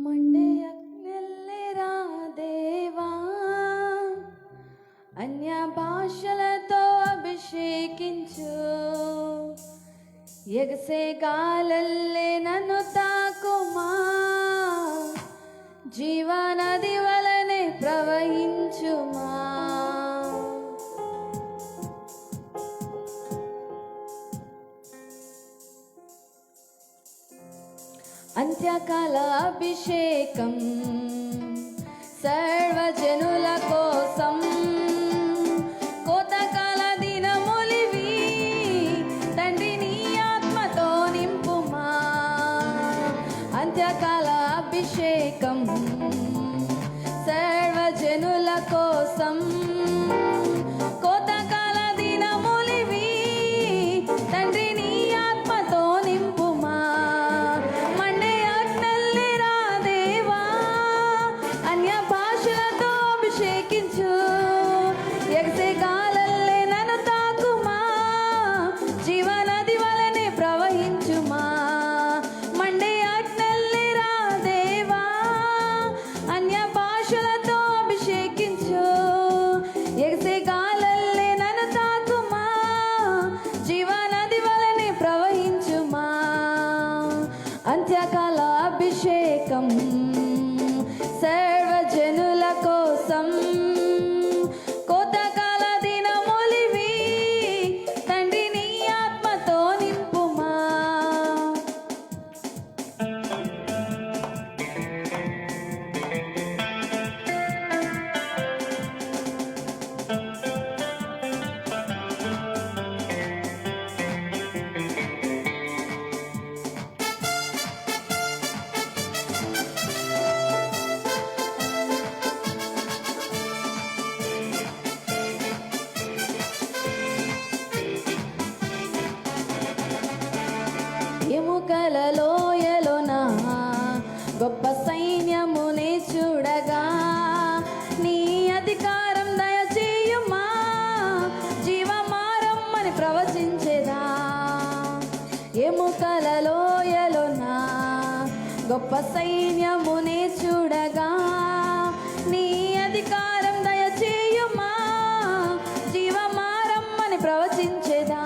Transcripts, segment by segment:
మండయక్నెల్లెరా దేవా, అన్య భాషలతో అభిషేకించు. ఎగసే గాలల్లే నన్ను తాకుమా, జీవనది వలనే ప్రవహించుమా. అంత్యకాల అభిషేకం సర్వజనుల కోసం, కోతకాల దినములివి తండ్రి నీ ఆత్మతో నింపుమా. అంత్యకాల అభిషేకం సర్వజనుల కోసం, కోతకాల దినములివి తండ్రి నీ ఆత్మతో నింపుమా. ఎగసే గాలల్లే నన్ను తాకుమా, జీవనది వలనే ప్రవహించుమా. మండే ఆజ్ఞల్లేరా దేవా, అన్య భాషలతో అభిషేకించు. ఎగసే గాలల్లే నన్ను తాకుమా, జీవనది వలనే ప్రవహించుమా. అంత్యకాల అభిషేకం సర్వజనుల కోసం, కోతకాల దినములివి తండ్రి నీ ఆత్మతో నింపుమా. ఎముకల లోయలోన గొప్ప సైన్యమునే చూడగా, నీ అధికారం దయచేయుమా, జీవమారమ్మని ప్రవచించేదా. ఎముకల లోయలోన గొప్ప సైన్యమునే చూడగా, నీ అధికారం దయచేయుమా, జీవమారమ్మని ప్రవచించేదా.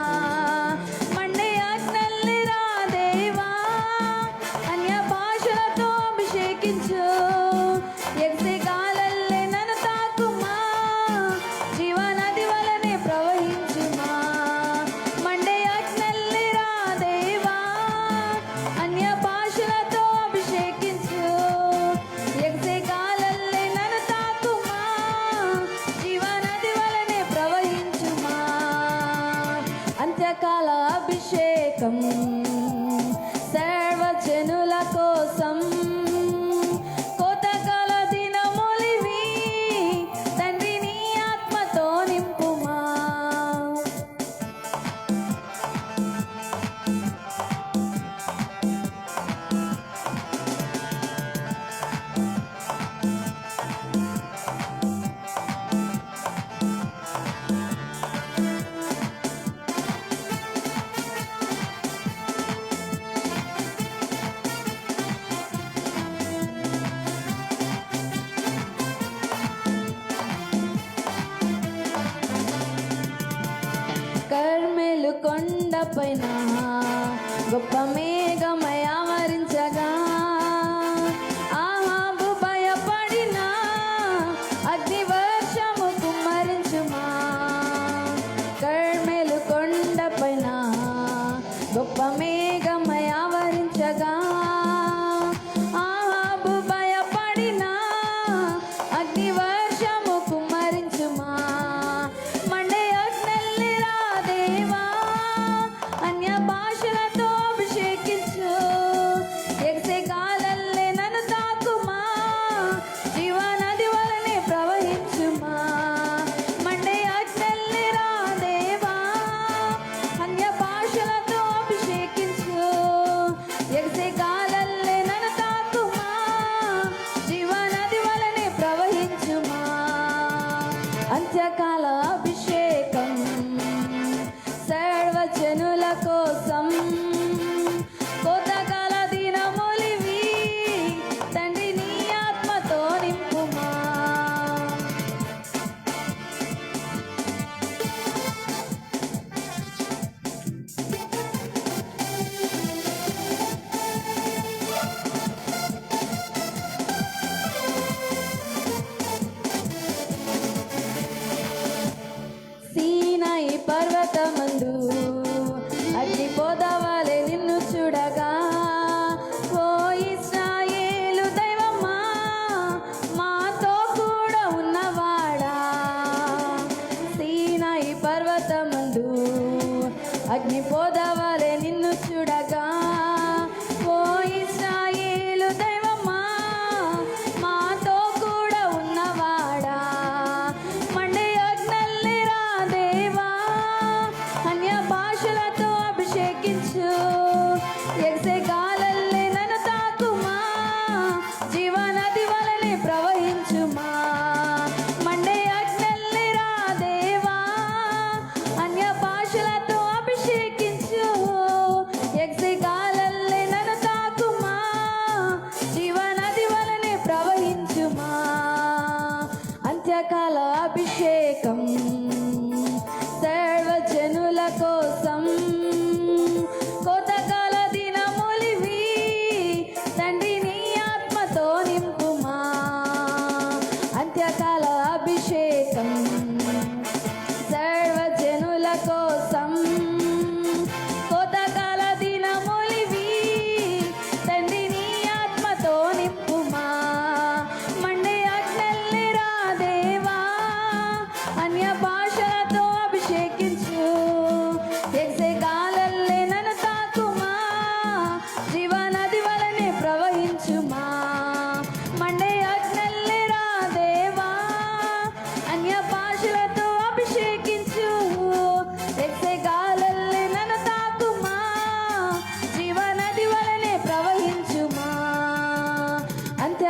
ఎగసే గాలల్లే నన్ను తాకుమా, జీవనది వలనే ప్రవహించుమా. మండే ఆజ్ఞల్లేరా దేవా, అన్య భాషలతో అభిషేకించు. ఎగసే గాలల్లే నన్ను తాకుమా, జీవనది వలనే ప్రవహించుమా. అంత్యకాల అభిషేకం సర్వజనుల కోసం, కోతకాల దినములివి తండ్రి నీ ఆత్మతో నింపుమా. కర్మెలు కొండపైన గొప్ప మేఘమై ఆవరించగా, ఆహాబు భయపడిన అగ్ని వర్షము కుమ్మరించుమా. కర్మెలు కొండపైన గొప్ప మేఘమై ఆవరించగా, ఆహాబు భయపడిన అగ్ని వర్షము కుమ్మరించుమా. మండే ఆజ్ఞల్లేరా దేవా, అన్య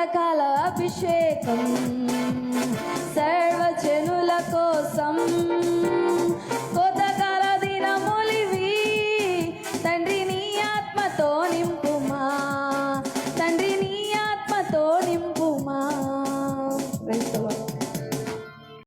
ఉదయకాల అభిషేకం సర్వజనుల కోసం